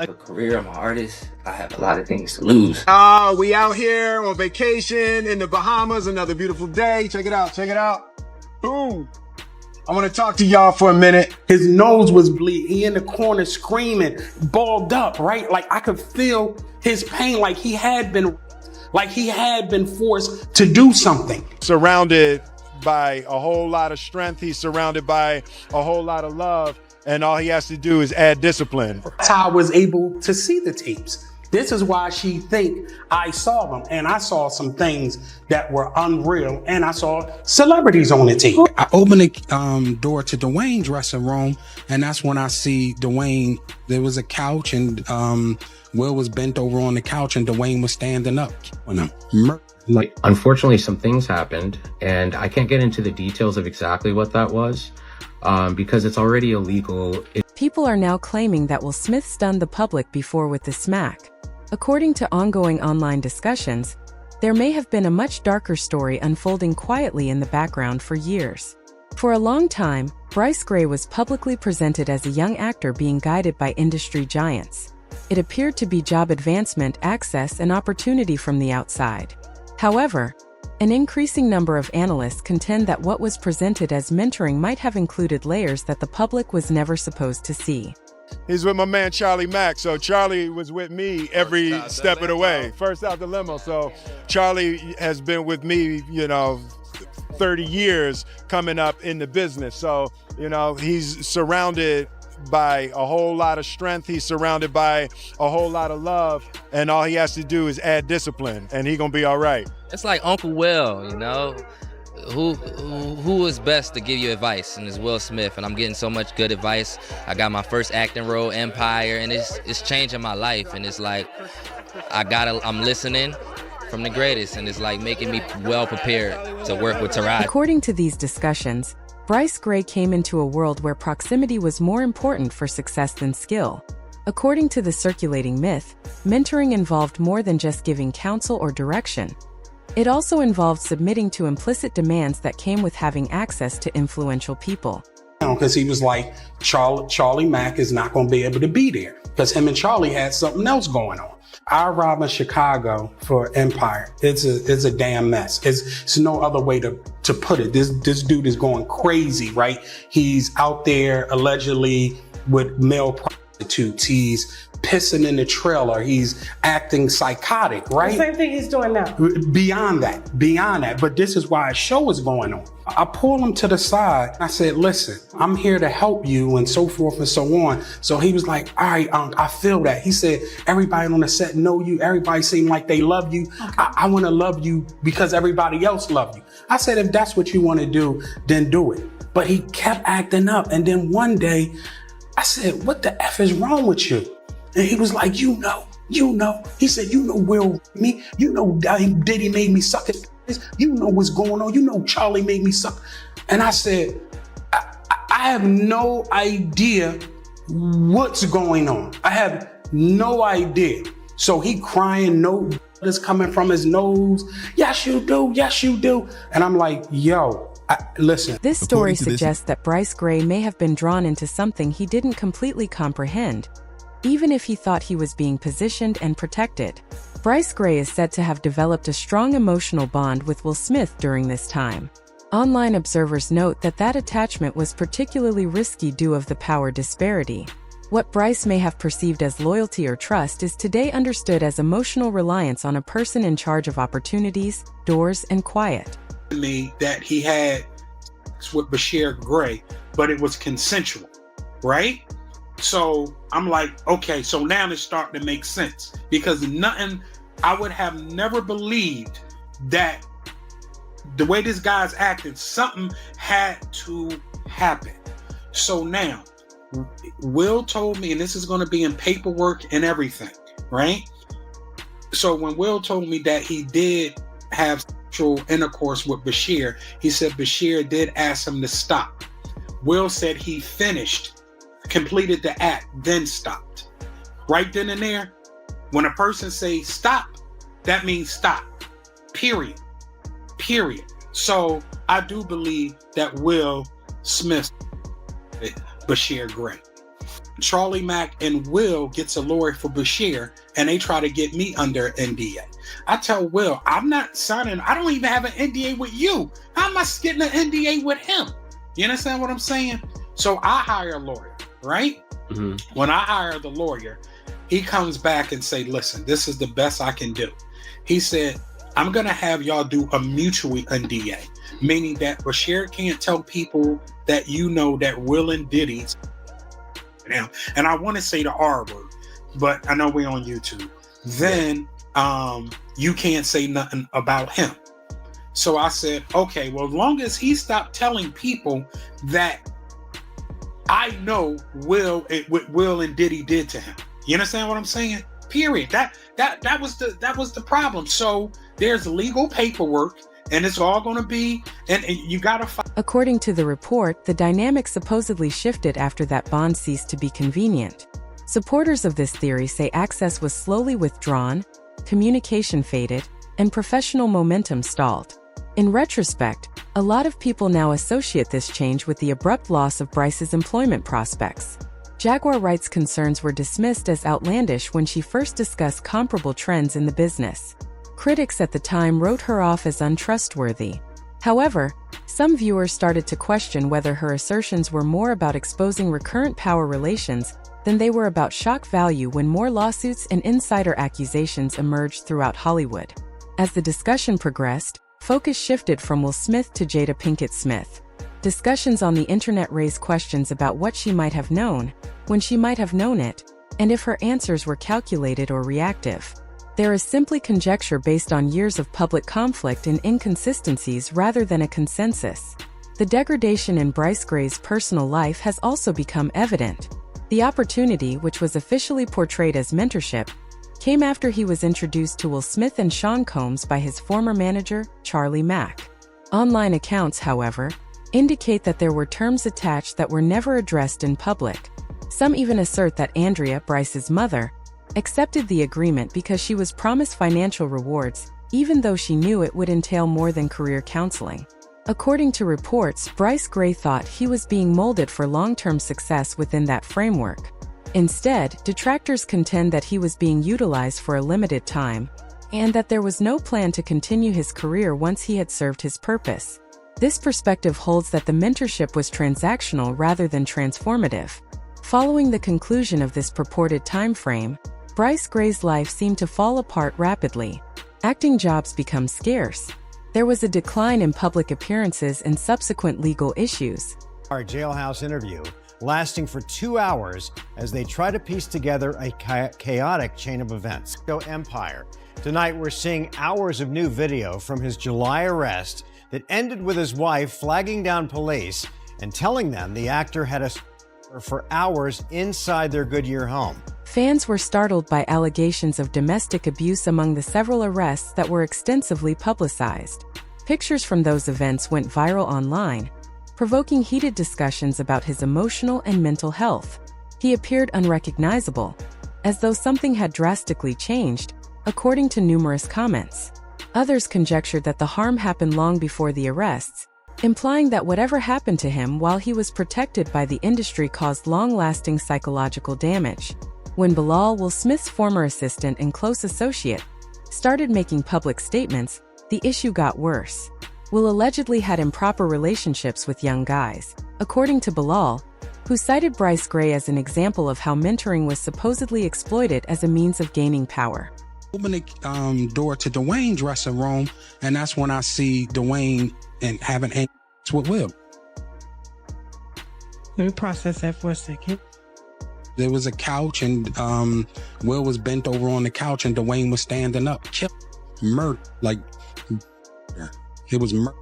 a career, I'm an artist, I have a lot of things to lose. We out here on vacation in the Bahamas. Another beautiful day. Check it out. Check it out. Boom. I want to talk to y'all for a minute. His nose was bleeding. He in the corner screaming, balled up, right? Like I could feel his pain, like he had been forced to do something. Surrounded by a whole lot of strength. He's surrounded by a whole lot of love. And all he has to do is add discipline. That's how I was able to see the tapes. This is why she think I saw them. And I saw some things that were unreal. And I saw celebrities on the tape. I opened the door to Dwayne's dressing room. And that's when I see Dwayne. There was a couch and Will was bent over on the couch and Dwayne was standing up. Unfortunately, some things happened. And I can't get into the details of exactly what that was. Because it's already illegal. People are now claiming that Will Smith stunned the public before with the smack. According to ongoing online discussions, there may have been a much darker story unfolding quietly in the background for years. For a long time, Bryce Gray was publicly presented as a young actor being guided by industry giants. It appeared to be job advancement, access, and opportunity from the outside. However, an increasing number of analysts contend that what was presented as mentoring might have included layers that the public was never supposed to see. He's with my man Charlie Mack. So Charlie was with me every step of the way. First out the limo. So Charlie has been with me, 30 years coming up in the business. So, he's surrounded by a whole lot of strength. He's surrounded by a whole lot of love. And all he has to do is add discipline and he gonna be all right. It's like Uncle Will, who is best to give you advice, and it's Will Smith, and I'm getting so much good advice. I got my first acting role, Empire, and it's changing my life, and it's like I'm listening from the greatest, and it's like making me well prepared to work with Taraji. According to these discussions, Bryce Gray came into a world where proximity was more important for success than skill. According to the circulating myth, mentoring involved more than just giving counsel or direction. It also involved submitting to implicit demands that came with having access to influential people. Because he was like, Charlie Mack is not going to be able to be there because him and Charlie had something else going on. I arrived in Chicago for Empire. It's a damn mess. It's no other way to put it. This dude is going crazy, right? He's out there allegedly with male prostitutes. He's pissing in the trailer. He's acting psychotic, right? The same thing he's doing now. Beyond that. But this is why a show is going on. I pulled him to the side. I said, listen, I'm here to help you and so forth and so on. So he was like, all right, I feel that. He said, everybody on the set know you. Everybody seem like they love you. Okay. I want to love you because everybody else love you. I said, if that's what you want to do, then do it. But he kept acting up. And then one day I said, what the F is wrong with you? And he was like, you know. He said, Will, me, Diddy made me suck his ass. You know what's going on. Charlie made me suck. And I said, I have no idea what's going on. I have no idea. So he crying, no is coming from his nose. Yes, you do. And I'm like, yo, listen. This story suggests that Bryce Gray may have been drawn into something he didn't completely comprehend, even if he thought he was being positioned and protected. Bryce Gray is said to have developed a strong emotional bond with Will Smith during this time. Online observers note that attachment was particularly risky due of the power disparity. What Bryce may have perceived as loyalty or trust is today understood as emotional reliance on a person in charge of opportunities, doors, and quiet. Me that he had sex with Bryshere Gray, but it was consensual, right? So I'm like, okay, so now it's starting to make sense because I would have never believed that the way this guy's acting, something had to happen. So now Will told me, and this is going to be in paperwork and everything, right? So when Will told me that he did have sexual intercourse with Bryshere, he said Bryshere did ask him to stop. Will said he completed the act, then stopped. Right then and there, when a person says stop, that means stop. Period. So I do believe that Will Smith, Bryshere Gray. Charlie Mack and Will gets a lawyer for Bryshere, and they try to get me under NDA. I tell Will, I'm not signing, I don't even have an NDA with you. How am I getting an NDA with him? You understand what I'm saying? So I hire a lawyer, right? Mm-hmm. When I hire the lawyer, he comes back and say, listen, this is the best I can do. He said, I'm going to have y'all do a mutual NDA, meaning that Bryshere can't tell people that you know that Will and Diddy's now. And I want to say the R word, but I know we're on YouTube. Then you can't say nothing about him. So I said, okay, well, as long as he stopped telling people that I know what Will and Diddy did to him. You understand what I'm saying? Period. That was the problem. So there's legal paperwork, and it's all going to be, and you got to fight. According to the report, the dynamic supposedly shifted after that bond ceased to be convenient. Supporters of this theory say access was slowly withdrawn, communication faded, and professional momentum stalled. In retrospect, a lot of people now associate this change with the abrupt loss of Bryce's employment prospects. Jaguar writes concerns were dismissed as outlandish when she first discussed comparable trends in the business. Critics at the time wrote her off as untrustworthy. However, some viewers started to question whether her assertions were more about exposing recurrent power relations than they were about shock value when more lawsuits and insider accusations emerged throughout Hollywood. As the discussion progressed, focus shifted from Will Smith to Jada Pinkett Smith. Discussions on the internet raised questions about what she might have known, when she might have known it, and if her answers were calculated or reactive. There is simply conjecture based on years of public conflict and inconsistencies rather than a consensus. The degradation in Bryce Gray's personal life has also become evident. The opportunity, which was officially portrayed as mentorship, came after he was introduced to Will Smith and Sean Combs by his former manager, Charlie Mack. Online accounts, however, indicate that there were terms attached that were never addressed in public. Some even assert that Andrea, Bryce's mother, accepted the agreement because she was promised financial rewards, even though she knew it would entail more than career counseling. According to reports, Bryce Gray thought he was being molded for long-term success within that framework. Instead, detractors contend that he was being utilized for a limited time, and that there was no plan to continue his career once he had served his purpose. This perspective holds that the mentorship was transactional rather than transformative. Following the conclusion of this purported time frame, Bryce Gray's life seemed to fall apart rapidly. Acting jobs become scarce. There was a decline in public appearances and subsequent legal issues. Our jailhouse interview lasting for 2 hours as they try to piece together a chaotic chain of events. Go Empire. Tonight we're seeing hours of new video from his July arrest that ended with his wife flagging down police and telling them the actor had a for hours inside their Goodyear home. Fans were startled by allegations of domestic abuse among the several arrests that were extensively publicized. Pictures from those events went viral online, provoking heated discussions about his emotional and mental health. He appeared unrecognizable, as though something had drastically changed, according to numerous comments. Others conjectured that the harm happened long before the arrests, implying that whatever happened to him while he was protected by the industry caused long-lasting psychological damage. When Bilal, Will Smith's former assistant and close associate, started making public statements, the issue got worse. Will allegedly had improper relationships with young guys, according to Bilal, who cited Bryce Gray as an example of how mentoring was supposedly exploited as a means of gaining power. Open the door to Dwayne's dressing room, and that's when I see Dwayne and having hands with Will. Let me process that for a second. There was a couch, and Will was bent over on the couch, and Dwayne was standing up. Murder, like it was murder.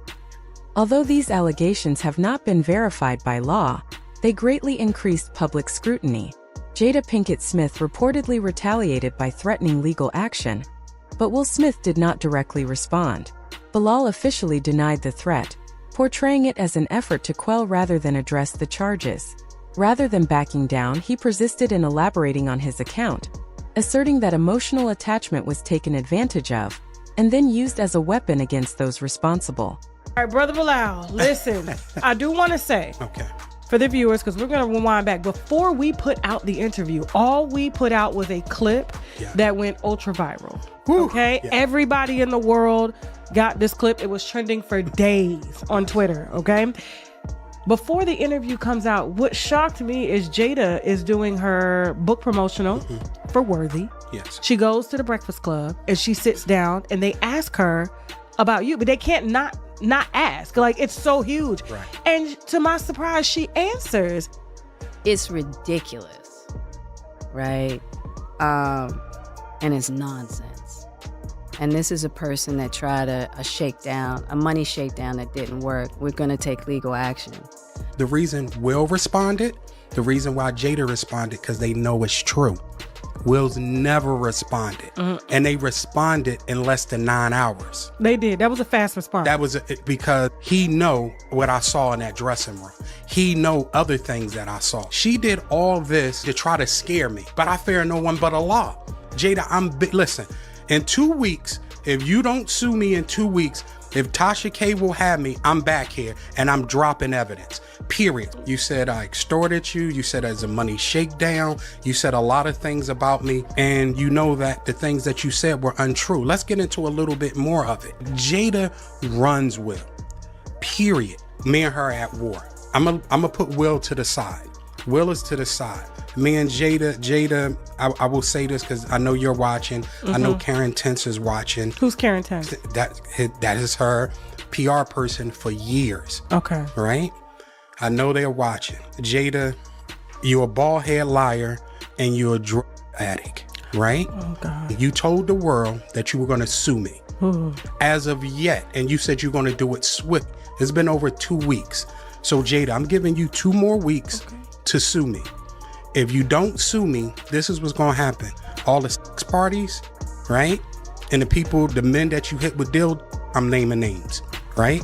Although these allegations have not been verified by law, they greatly increased public scrutiny. Jada Pinkett Smith reportedly retaliated by threatening legal action, but Will Smith did not directly respond. Bilal officially denied the threat, portraying it as an effort to quell rather than address the charges. Rather than backing down, he persisted in elaborating on his account, asserting that emotional attachment was taken advantage of and then used as a weapon against those responsible. All right, Brother Bilal, listen, I do want to say, Okay. for the viewers, because we're going to rewind back. Before we put out the interview, all we put out was a clip that went ultra viral. Okay? Yeah. Everybody in the world got this clip. It was trending for days on Twitter. Okay? Before the interview comes out, what shocked me is Jada is doing her book promotional for Worthy. Yes. She goes to the Breakfast Club and she sits down and they ask her about you, but they can't not ask. Like, it's so huge. Right. And to my surprise, she answers. It's ridiculous, right? And it's nonsense. And this is a person that tried a shakedown, a money shakedown that didn't work. We're going to take legal action. The reason Will responded, the reason why Jada responded, because they know it's true. Will's never responded. And they responded in less than 9 hours. They did. That was a fast response. That was because he know what I saw in that dressing room. He know other things that I saw. She did all this to try to scare me, but I fear no one but Allah. Jada, listen, in 2 weeks, if you don't sue me in 2 weeks, if Tasha K will have me, I'm back here and I'm dropping evidence. Period. You said I extorted you. You said it's a money shakedown. You said a lot of things about me. And you know that the things that you said were untrue. Let's get into a little bit more of it. Jada runs Will. Period. Me and her at war. I'm gonna put Will to the side. Will is to the side. Me and Jada, I will say this because I know you're watching. I know Karen Tense is watching. Who's Karen Tense? That is her PR person for years. Okay. Right? I know they're watching. Jada, you're a bald head liar and you're a drug addict, right? Oh, God. You told the world that you were going to sue me. As of yet, and you said you're going to do it swift. It's been over 2 weeks. So Jada, I'm giving you 2 more weeks to sue me. If you don't sue me, this is what's going to happen. All the sex parties, right? And the men that you hit with dildo, I'm naming names, right?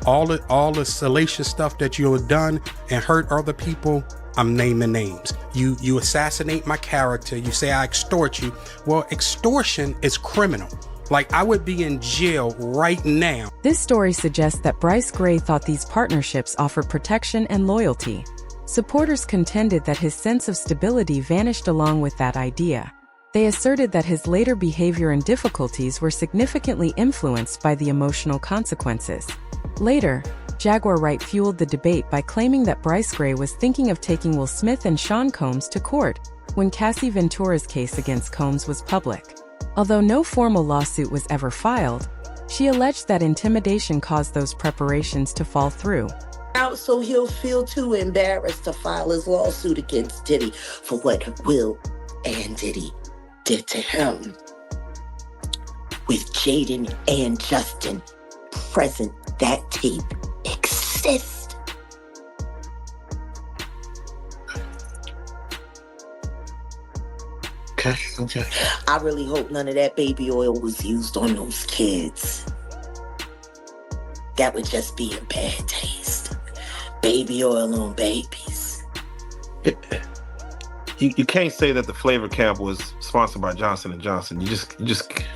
All the salacious stuff that you have done and hurt other people, I'm naming names. You assassinate my character. You say I extort you. Well, extortion is criminal. Like, I would be in jail right now. This story suggests that Bryce Gray thought these partnerships offered protection and loyalty. Supporters contended that his sense of stability vanished along with that idea. They asserted that his later behavior and difficulties were significantly influenced by the emotional consequences. Later, Jaguar Wright fueled the debate by claiming that Bryce Gray was thinking of taking Will Smith and Sean Combs to court when Cassie Ventura's case against Combs was public. Although no formal lawsuit was ever filed, she alleged that intimidation caused those preparations to fall through. Out so he'll feel too embarrassed to file his lawsuit against Diddy for what Will and Diddy did to him. With Jaden and Justin present, that tape exists. Okay. I really hope none of that baby oil was used on those kids. That would just be a bad taste. Baby oil on babies. You can't say that the flavor camp was sponsored by Johnson & Johnson. You just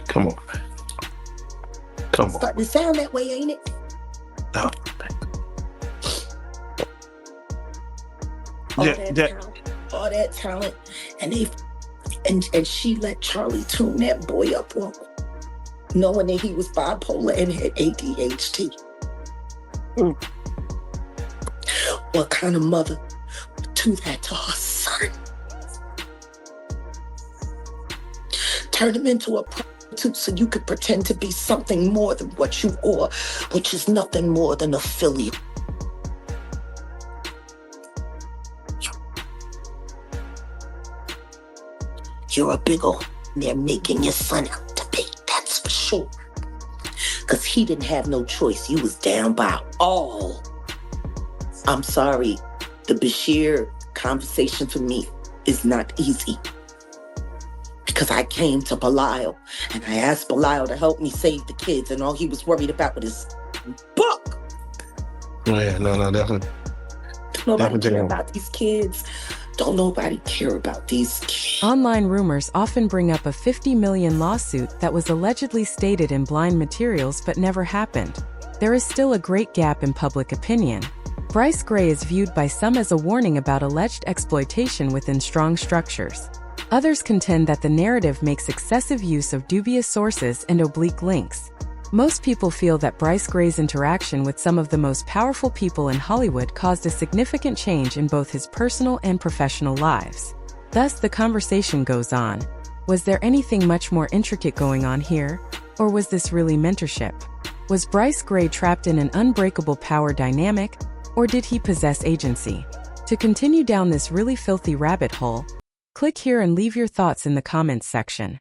come on. Come on. Starting to sound that way, ain't it? No. All that talent, and she let Charlie tune that boy up on, knowing that he was bipolar and had ADHD. What kind of mother would do that to her son? Turn him into a prostitute so you could pretend to be something more than what you are, which is nothing more than a filly. You're a big old they're making your son out to be, that's for sure. Because he didn't have no choice. You was down by all. I'm sorry. The Bryshere conversation for me is not easy. Because I came to Belial and I asked Belial to help me save the kids, and all he was worried about was his book. Oh yeah, no, definitely. Nobody care about these kids. Don't nobody care about these kids. Online rumors often bring up a $50 million lawsuit that was allegedly stated in blind materials but never happened. There is still a great gap in public opinion. Bryce Gray is viewed by some as a warning about alleged exploitation within strong structures. Others contend that the narrative makes excessive use of dubious sources and oblique links. Most people feel that Bryce Gray's interaction with some of the most powerful people in Hollywood caused a significant change in both his personal and professional lives. Thus, the conversation goes on. Was there anything much more intricate going on here? Or was this really mentorship? Was Bryce Gray trapped in an unbreakable power dynamic? Or did he possess agency? To continue down this really filthy rabbit hole, click here and leave your thoughts in the comments section.